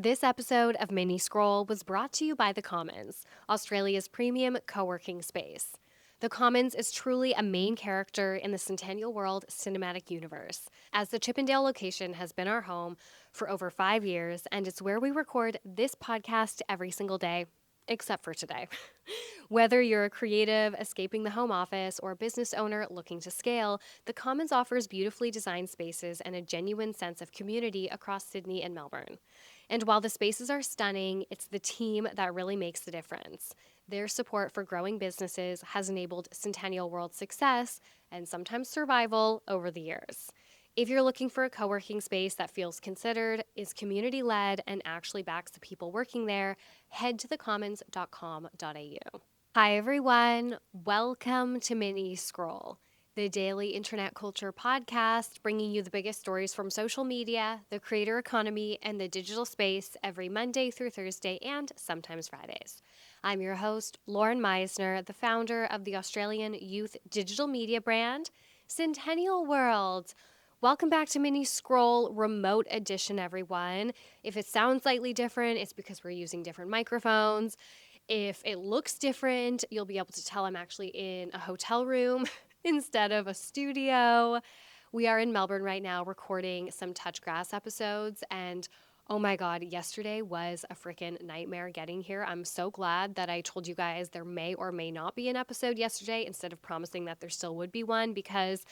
This episode of Mini Scroll was brought to you by The Commons, Australia's premium co-working space. The Commons is truly a main character in the Centennial World cinematic universe, as the Chippendale location has been our home for over 5 years, and it's where we record this podcast every single day, except for today. Whether you're a creative escaping the home office or a business owner looking to scale, the Commons offers beautifully designed spaces and a genuine sense of community across Sydney and Melbourne. And while the spaces are stunning, it's the team that really makes the difference. Their support for growing businesses has enabled Centennial World's success and sometimes survival over the years. If you're looking for a co-working space that feels considered, is community-led, and actually backs the people working there, head to thecommons.com.au. Hi everyone, welcome to Mini Scroll, the daily internet culture podcast bringing you the biggest stories from social media, the creator economy, and the digital space every Monday through Thursday and sometimes Fridays. I'm your host, Lauren Meisner, the founder of the Australian youth digital media brand, Centennial World. Welcome back to Mini Scroll Remote Edition, everyone. If it sounds slightly different, it's because we're using different microphones. If it looks different, you'll be able to tell I'm actually in a hotel room instead of a studio. We are in Melbourne right now recording some Touch Grass episodes, and oh my God, yesterday was a freaking nightmare getting here. I'm so glad that I told you guys there may or may not be an episode yesterday instead of promising that there still would be one, because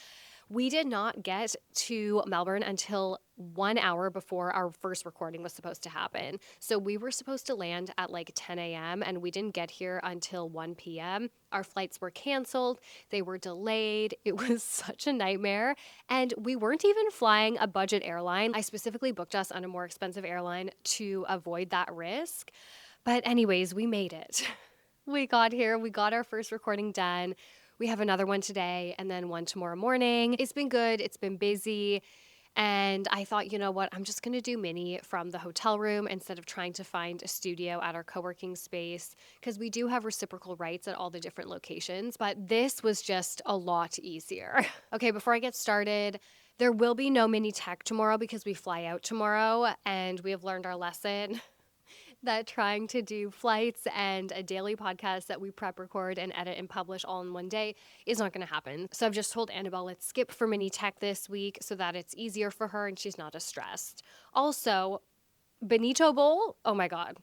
we did not get to Melbourne until 1 hour before our first recording was supposed to happen. So we were supposed to land at like 10 a.m. and we didn't get here until 1 p.m. Our flights were canceled. They were delayed. It was such a nightmare. And we weren't even flying a budget airline. I specifically booked us on a more expensive airline to avoid that risk. But anyways, we made it. We got here. We got our first recording done. We have another one today and then one tomorrow morning. It's been good. It's been busy. And I thought, you know what? I'm just going to do mini from the hotel room instead of trying to find a studio at our co-working space, because we do have reciprocal rights at all the different locations. But this was just a lot easier. Okay, before I get started, there will be no mini tech tomorrow because we fly out tomorrow and we have learned our lesson that trying to do flights and a daily podcast that we prep, record, and edit and publish all in one day is not going to happen. So I've just told Annabelle, let's skip for mini tech this week so that it's easier for her and she's not as stressed. Also, Benito Bowl, oh my God.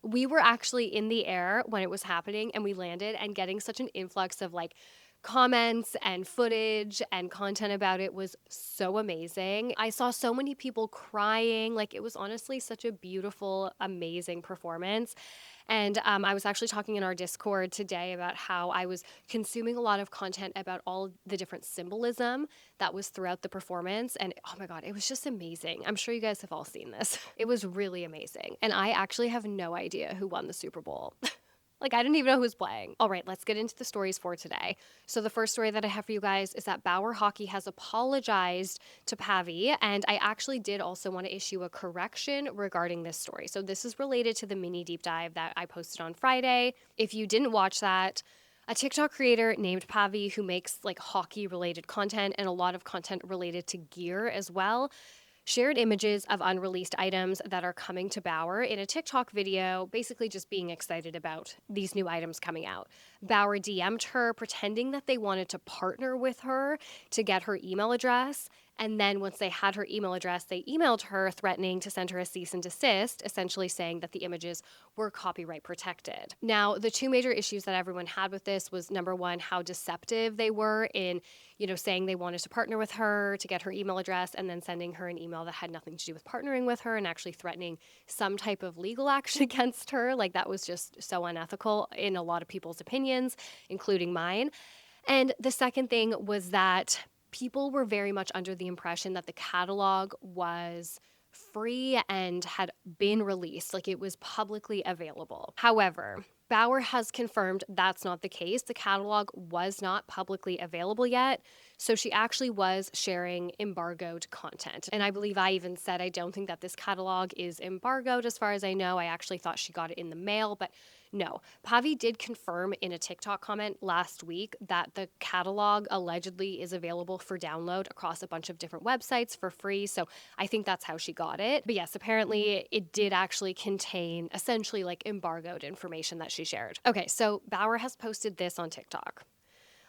We were actually in the air when it was happening and we landed, and getting such an influx of like comments and footage and content about it was so amazing. I saw so many people crying. Like, it was honestly such a beautiful, amazing performance. And I was actually talking in our Discord today about how I was consuming a lot of content about all the different symbolism that was throughout the performance. And oh my God, it was just amazing. I'm sure you guys have all seen this. It was really amazing. And I actually have no idea who won the Super Bowl. Like, I didn't even know who was playing. All right, let's get into the stories for today. So the first story that I have for you guys is that Bauer Hockey has apologized to Pavvy, and I actually did also want to issue a correction regarding this story. So this is related to the mini deep dive that I posted on Friday. If you didn't watch that, a TikTok creator named Pavvy, who makes like hockey related content and a lot of content related to gear as well, shared images of unreleased items that are coming to Bauer in a TikTok video, basically just being excited about these new items coming out. Bauer DM'd her, pretending that they wanted to partner with her to get her email address. And then once they had her email address, they emailed her threatening to send her a cease and desist, essentially saying that the images were copyright protected. Now, the two major issues that everyone had with this was, number one, how deceptive they were in, saying they wanted to partner with her to get her email address and then sending her an email that had nothing to do with partnering with her and actually threatening some type of legal action against her. Like, that was just so unethical in a lot of people's opinions, including mine. And the second thing was that people were very much under the impression that the catalog was free and had been released, like it was publicly available. However, Bauer has confirmed that's not the case. The catalog was not publicly available yet, so she actually was sharing embargoed content. And I believe I even said I don't think that this catalog is embargoed as far as I know. I actually thought she got it in the mail, but No, Pavvy did confirm in a TikTok comment last week that the catalog allegedly is available for download across a bunch of different websites for free. So I think that's how she got it. But yes, apparently it did actually contain essentially like embargoed information that she shared. Okay, so Bauer has posted this on TikTok.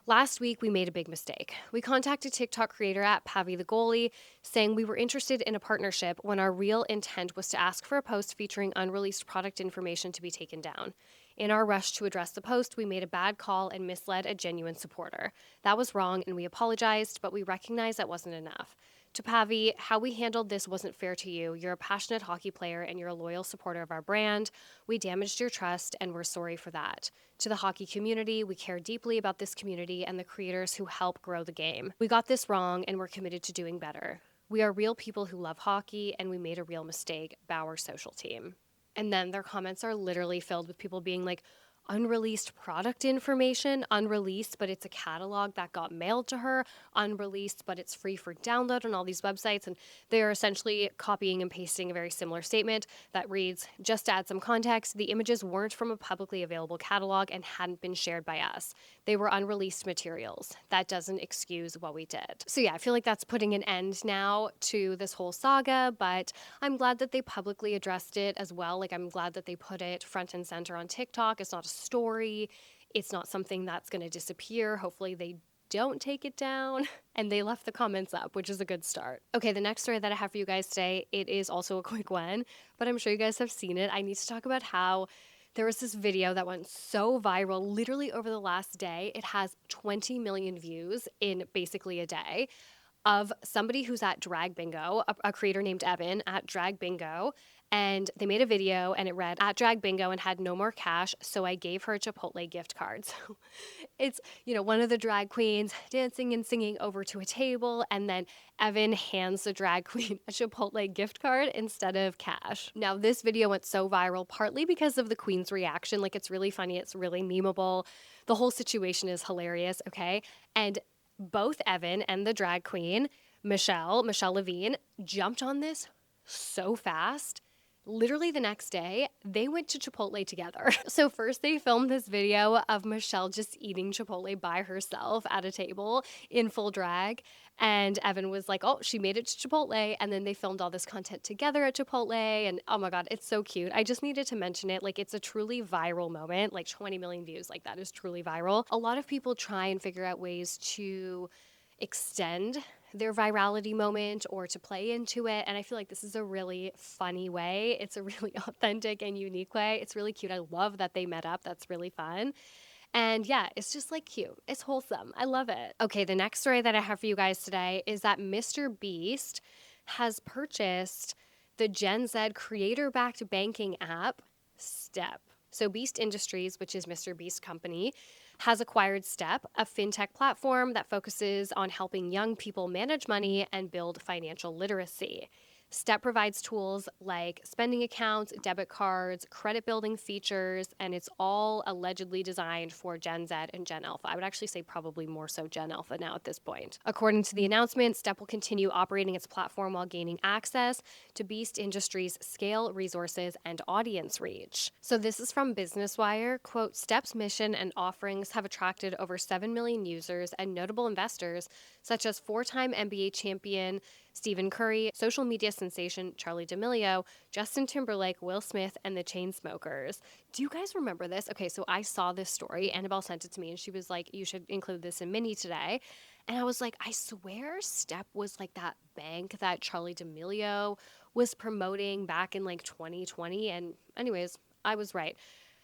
Last week, we made a big mistake. We contacted TikTok creator at Pavvy the goalie, saying we were interested in a partnership when our real intent was to ask for a post featuring unreleased product information to be taken down. In our rush to address the post, we made a bad call and misled a genuine supporter. That was wrong and we apologized, but we recognize that wasn't enough. To Pavvy, how we handled this wasn't fair to you. You're a passionate hockey player and you're a loyal supporter of our brand. We damaged your trust and we're sorry for that. To the hockey community, we care deeply about this community and the creators who help grow the game. We got this wrong and we're committed to doing better. We are real people who love hockey and we made a real mistake, Bauer social team. And then their comments are literally filled with people being like, unreleased product information, unreleased, but it's a catalog that got mailed to her, unreleased, but it's free for download on all these websites. And they are essentially copying and pasting a very similar statement that reads, just to add some context, the images weren't from a publicly available catalog and hadn't been shared by us. They were unreleased materials. That doesn't excuse what we did. So yeah, I feel like that's putting an end now to this whole saga, but I'm glad that they publicly addressed it as well. Like, I'm glad that they put it front and center on TikTok. It's not a story. It's not something that's going to disappear. Hopefully they don't take it down. And they left the comments up, which is a good start. Okay, the next story that I have for you guys today, it is also a quick one, but I'm sure you guys have seen it. I need to talk about how there was this video that went so viral literally over the last day. It has 20 million views in basically a day, of somebody who's at Drag Bingo, a creator named Evan at Drag Bingo. And they made a video and it read, at Drag Bingo and had no more cash, so I gave her a Chipotle gift card. So it's, one of the drag queens dancing and singing over to a table, and then Evan hands the drag queen a Chipotle gift card instead of cash. Now, this video went so viral partly because of the queen's reaction. Like, it's really funny, it's really memeable. The whole situation is hilarious, okay? And both Evan and the drag queen, Michelle Levine, jumped on this so fast. Literally the next day, they went to Chipotle together. So first they filmed this video of Michelle just eating Chipotle by herself at a table in full drag. And Evan was like, oh, she made it to Chipotle. And then they filmed all this content together at Chipotle. And oh my God, it's so cute. I just needed to mention it. Like, it's a truly viral moment, like 20 million views. Like, that is truly viral. A lot of people try and figure out ways to extend their virality moment or to play into it. And I feel like this is a really funny way. It's a really authentic and unique way. It's really cute. I love that they met up. That's really fun. And yeah, it's just like cute. It's wholesome. I love it. Okay, the next story that I have for you guys today is that MrBeast has purchased the Gen Z creator-backed banking app, Step. So Beast Industries, which is MrBeast's company, has acquired Step, a fintech platform that focuses on helping young people manage money and build financial literacy. Step provides tools like spending accounts, debit cards, credit building features, and it's all allegedly designed for Gen Z and Gen Alpha. I would actually say probably more so Gen Alpha now at this point. According to the announcement, Step will continue operating its platform while gaining access to Beast Industries' scale, resources, and audience reach. So this is from Business Wire. Quote, Step's mission and offerings have attracted over 7 million users and notable investors such as four-time NBA champion Stephen Curry, social media sensation Charli D'Amelio, Justin Timberlake, Will Smith, and the Chainsmokers. Do you guys remember this? Okay, so I saw this story. Annabelle sent it to me, and she was like, you should include this in Mini today. And I was like, I swear Step was like that bank that Charli D'Amelio was promoting back in like 2020. And anyways, I was right.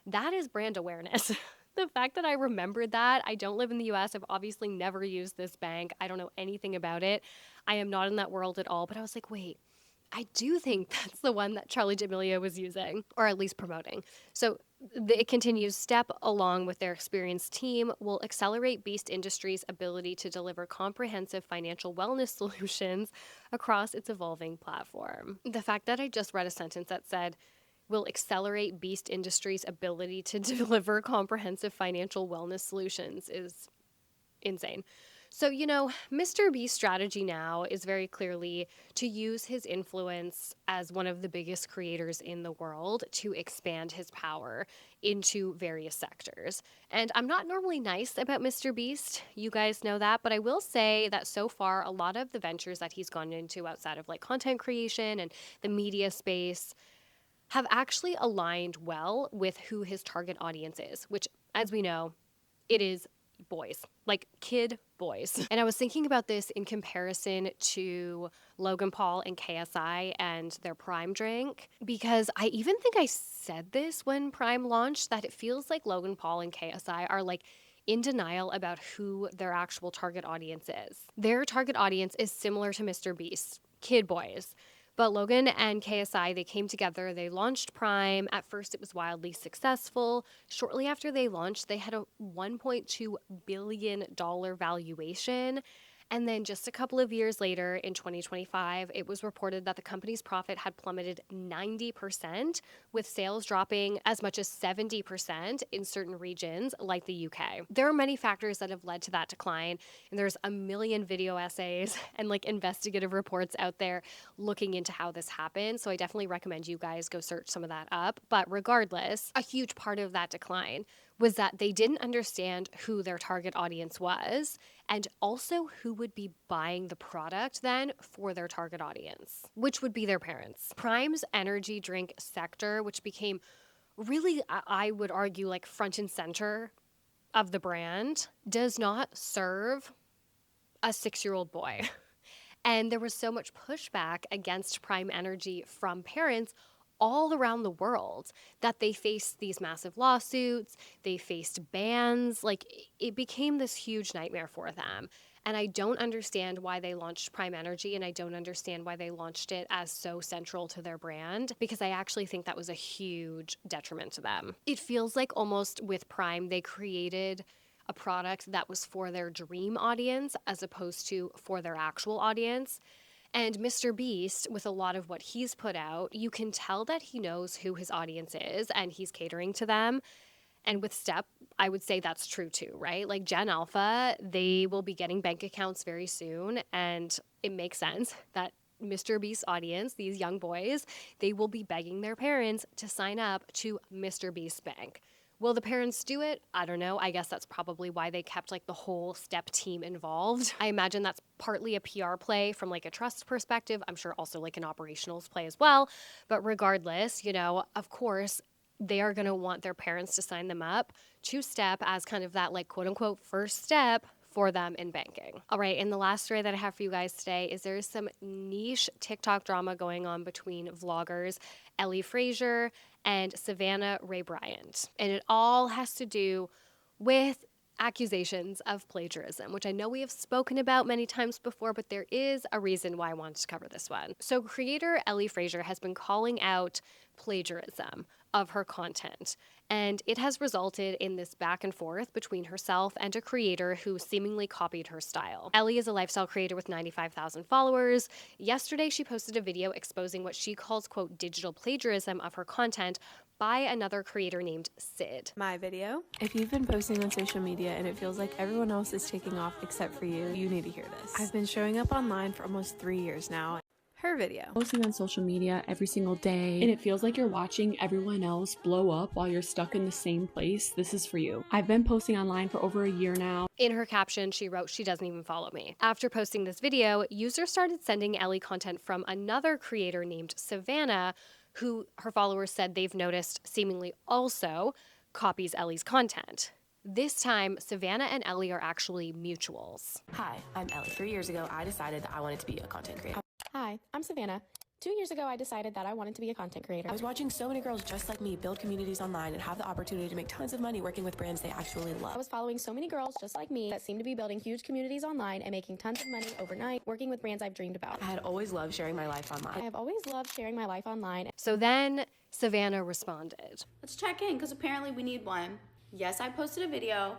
That is brand awareness. The fact that I remembered that, I don't live in the US. I've obviously never used this bank. I don't know anything about it. I am not in that world at all. But I was like, wait, I do think that's the one that Charli D'Amelio was using, or at least promoting. So it continues, Step, along with their experienced team, will accelerate Beast Industries' ability to deliver comprehensive financial wellness solutions across its evolving platform. The fact that I just read a sentence that said, will accelerate Beast Industries' ability to deliver comprehensive financial wellness solutions is insane. So, MrBeast's strategy now is very clearly to use his influence as one of the biggest creators in the world to expand his power into various sectors. And I'm not normally nice about MrBeast. You guys know that. But I will say that so far, a lot of the ventures that he's gone into outside of like content creation and the media space have actually aligned well with who his target audience is, which, as we know, it is boys, like kid boys. And I was thinking about this in comparison to Logan Paul and KSI and their Prime drink, because I even think I said this when Prime launched, that it feels like Logan Paul and KSI are like in denial about who their actual target audience is. Their target audience is similar to MrBeast, kid boys. But Logan and KSI, they came together, they launched Prime. At first, it was wildly successful. Shortly after they launched, they had a $1.2 billion valuation. And then just a couple of years later, in 2025, it was reported that the company's profit had plummeted 90%, with sales dropping as much as 70% in certain regions like the UK. There are many factors that have led to that decline, and there's a million video essays and like investigative reports out there looking into how this happened. So I definitely recommend you guys go search some of that up. But regardless, a huge part of that decline was that they didn't understand who their target audience was and also who would be buying the product then for their target audience, which would be their parents. Prime's energy drink sector, which became really, I would argue, like front and center of the brand, does not serve a 6-year-old boy. And there was so much pushback against Prime Energy from parents all around the world that they faced these massive lawsuits, they faced bans. Like, it became this huge nightmare for them. And I don't understand why they launched Prime Energy, and I don't understand why they launched it as so central to their brand, because I actually think that was a huge detriment to them. It feels like almost with Prime, they created a product that was for their dream audience as opposed to for their actual audience. And MrBeast, with a lot of what he's put out, you can tell that he knows who his audience is and he's catering to them. And with Step, I would say that's true too, right? Like Gen Alpha, they will be getting bank accounts very soon. And it makes sense that MrBeast's audience, these young boys, they will be begging their parents to sign up to MrBeast Bank. Will the parents do it? I don't know. I guess that's probably why they kept like the whole Step team involved. I imagine that's partly a PR play from like a trust perspective. I'm sure also like an operationals play as well. But regardless, of course, they are going to want their parents to sign them up to Step as kind of that like quote unquote first step for them in banking. All right, and the last story that I have for you guys today is there's some niche TikTok drama going on between vloggers Ellie Frazier and Savannah Ray Bryant. And it all has to do with accusations of plagiarism, which I know we have spoken about many times before, but there is a reason why I wanted to cover this one. So creator Ellie Frazier has been calling out plagiarism of her content, and it has resulted in this back and forth between herself and a creator who seemingly copied her style. Ellie is a lifestyle creator with 95,000 followers. Yesterday, she posted a video exposing what she calls, quote, digital plagiarism of her content by another creator named Sid. My video. If you've been posting on social media and it feels like everyone else is taking off except for you, you need to hear this. I've been showing up online for almost 3 years now. Her video. Posting on social media every single day, and it feels like you're watching everyone else blow up while you're stuck in the same place. This is for you. I've been posting online for over a year now. In her caption, she wrote, "She doesn't even follow me." After posting this video, users started sending Ellie content from another creator named Savannah, who her followers said they've noticed seemingly also copies Ellie's content. This time, Savannah and Ellie are actually mutuals. Hi, I'm Ellie. 3 years ago, I decided that I wanted to be a content creator. Hi, I'm Savannah. 2 years ago, I decided that I wanted to be a content creator. I was watching so many girls just like me build communities online and have the opportunity to make tons of money working with brands they actually I love. was following so many girls just like me that seem to be building huge communities online and making tons of money overnight, working with brands I've dreamed about. I had always loved sharing my life I online. have always loved sharing my life online. So then Savannah responded. Let's check in because apparently we need one. Yes, I posted a video.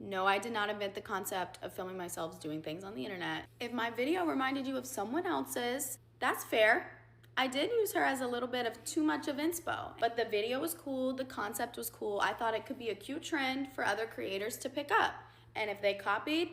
No, I did not invent the concept of filming myself doing things on the internet. If my video reminded you of someone else's, that's fair. I did use her as a little bit of too much of inspo, but the video was cool, the concept was cool. I thought it could be a cute trend for other creators to pick up. And if they copied,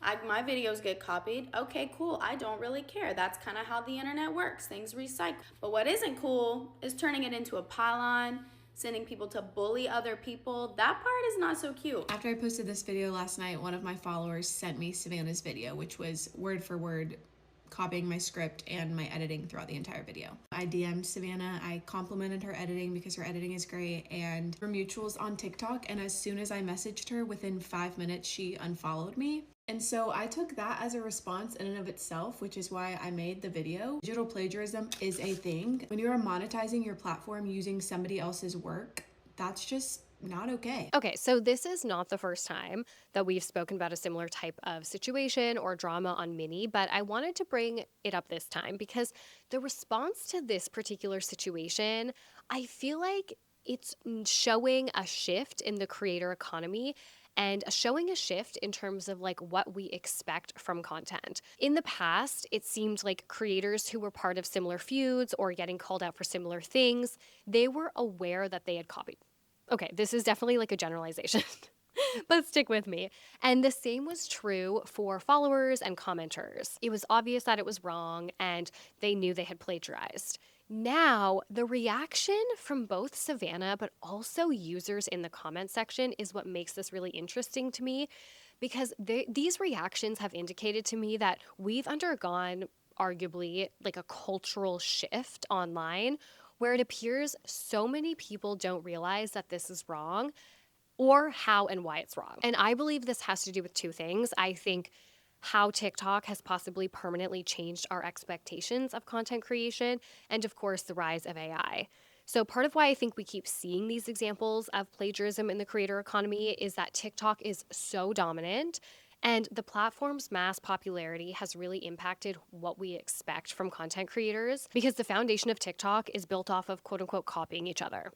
My videos get copied. Okay, cool. I don't really care. That's kind of how the internet works. Things recycle. But what isn't cool is turning it into a pylon, sending people to bully other people. That part is not so cute. After I posted this video last night, one of my followers sent me Savannah's video, which was word for word copying my script and my editing throughout the entire video. I DM'd Savannah, I complimented her editing because her editing is great, and we're mutuals on TikTok, and as soon as I messaged her, within 5 minutes, she unfollowed me. And so I took that as a response in and of itself, which is why I made the video. Digital plagiarism is a thing. When you are monetizing your platform using somebody else's work, that's just not okay. Okay, so this is not the first time that we've spoken about a similar type of situation or drama on Mini, but I wanted to bring it up this time because the response to this particular situation, I feel like it's showing a shift in the creator economy and showing a shift in terms of like what we expect from content. In the past, it seemed like creators who were part of similar feuds or getting called out for similar things, they were aware that they had copied. Okay, this is definitely like a generalization, but stick with me. And the same was true for followers and commenters. It was obvious that it was wrong and they knew they had plagiarized. Now, the reaction from both Savannah but also users in the comment section is what makes this really interesting to me because these reactions have indicated to me that we've undergone arguably like a cultural shift online where it appears so many people don't realize that this is wrong or how and why it's wrong. And I believe this has to do with two things. I think how TikTok has possibly permanently changed our expectations of content creation, and of course, the rise of AI. So part of why I think we keep seeing these examples of plagiarism in the creator economy is that TikTok is so dominant and the platform's mass popularity has really impacted what we expect from content creators because the foundation of TikTok is built off of quote unquote copying each other.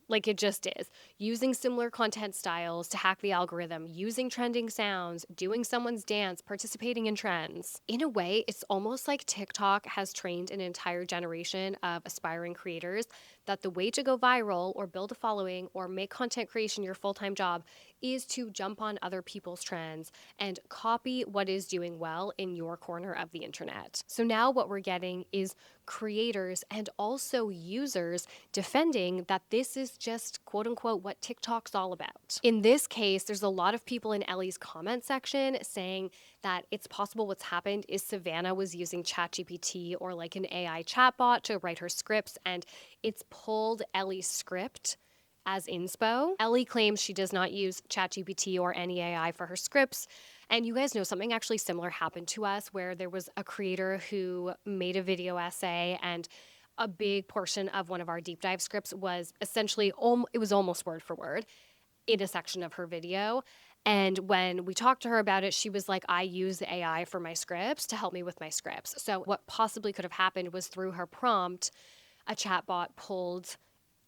Like it just is. Using similar content styles to hack the algorithm, using trending sounds, doing someone's dance, participating in trends. In a way, it's almost like TikTok has trained an entire generation of aspiring creators that the way to go viral or build a following or make content creation your full-time job is to jump on other people's trends and copy what is doing well in your corner of the internet. So now what we're getting is creators and also users defending that this is just quote unquote what TikTok's all about. In this case, there's a lot of people in Ellie's comment section saying that it's possible what's happened is Savannah was using ChatGPT or like an AI chatbot to write her scripts and it's pulled Ellie's script as inspo. Ellie claims she does not use ChatGPT or any AI for her scripts. And you guys know something actually similar happened to us where there was a creator who made a video essay and a big portion of one of our deep dive scripts was essentially, it was almost word for word in a section of her video. And when we talked to her about it, she was like, I use the AI for my scripts to help me with my scripts. So what possibly could have happened was through her prompt, a chatbot pulled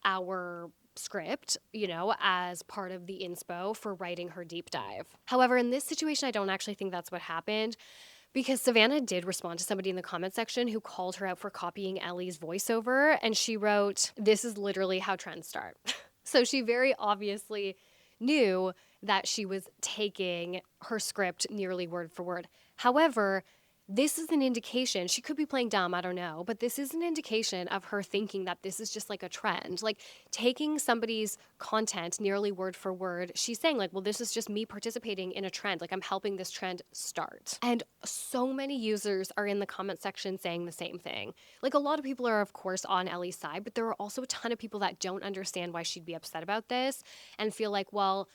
our script, as part of the inspo for writing her deep dive. However, in this situation, I don't actually think that's what happened because Savannah did respond to somebody in the comment section who called her out for copying Ellie's voiceover. And she wrote, "This is literally how trends start." So she very obviously knew that she was taking her script nearly word for word. However, this is an indication, she could be playing dumb, I don't know, but this is an indication of her thinking that this is just like a trend. Like taking somebody's content nearly word for word, she's saying like, well, this is just me participating in a trend. Like I'm helping this trend start. And so many users are in the comment section saying the same thing. Like a lot of people are of course on Ellie's side, but there are also a ton of people that don't understand why she'd be upset about this and feel like, well,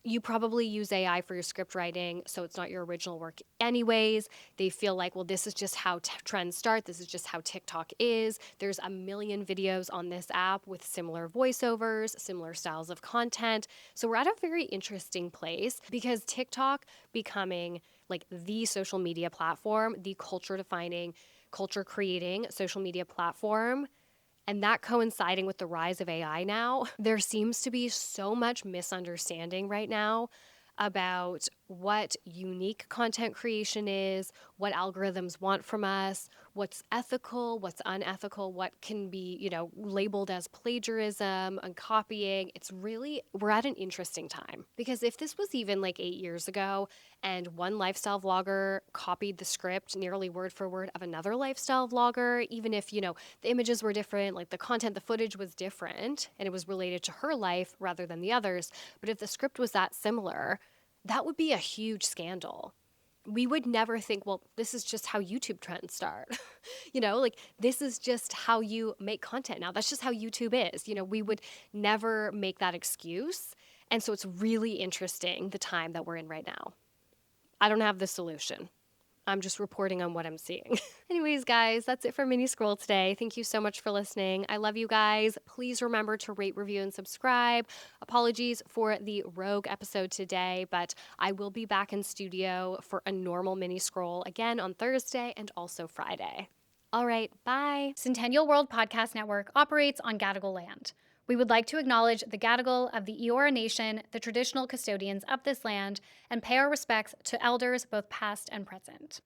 you probably use AI for your script writing, so it's not your original work anyways. They feel like, well, this is just how trends start. This is just how TikTok is. There's a million videos on this app with similar voiceovers, similar styles of content. So we're at a very interesting place because TikTok becoming like the social media platform, the culture defining, culture creating social media platform, and that coinciding with the rise of AI now, there seems to be so much misunderstanding right now about what unique content creation is, what algorithms want from us, what's ethical, what's unethical, what can be, labeled as plagiarism and copying. We're at an interesting time. Because if this was even like 8 years ago and one lifestyle vlogger copied the script nearly word for word of another lifestyle vlogger, even if, the images were different, like the content, the footage was different, and it was related to her life rather than the others. But if the script was that similar, that would be a huge scandal. We would never think, well, this is just how YouTube trends start. Like this is just how you make content now. That's just how YouTube is. We would never make that excuse. And so it's really interesting the time that we're in right now. I don't have the solution. I'm just reporting on what I'm seeing. Anyways, guys, that's it for Mini Scroll today. Thank you so much for listening. I love you guys. Please remember to rate, review, and subscribe. Apologies for the rogue episode today, but I will be back in studio for a normal Mini Scroll again on Thursday and also Friday. All right, bye. Centennial World Podcast Network operates on Gadigal land. We would like to acknowledge the Gadigal of the Eora Nation, the traditional custodians of this land, and pay our respects to elders both past and present.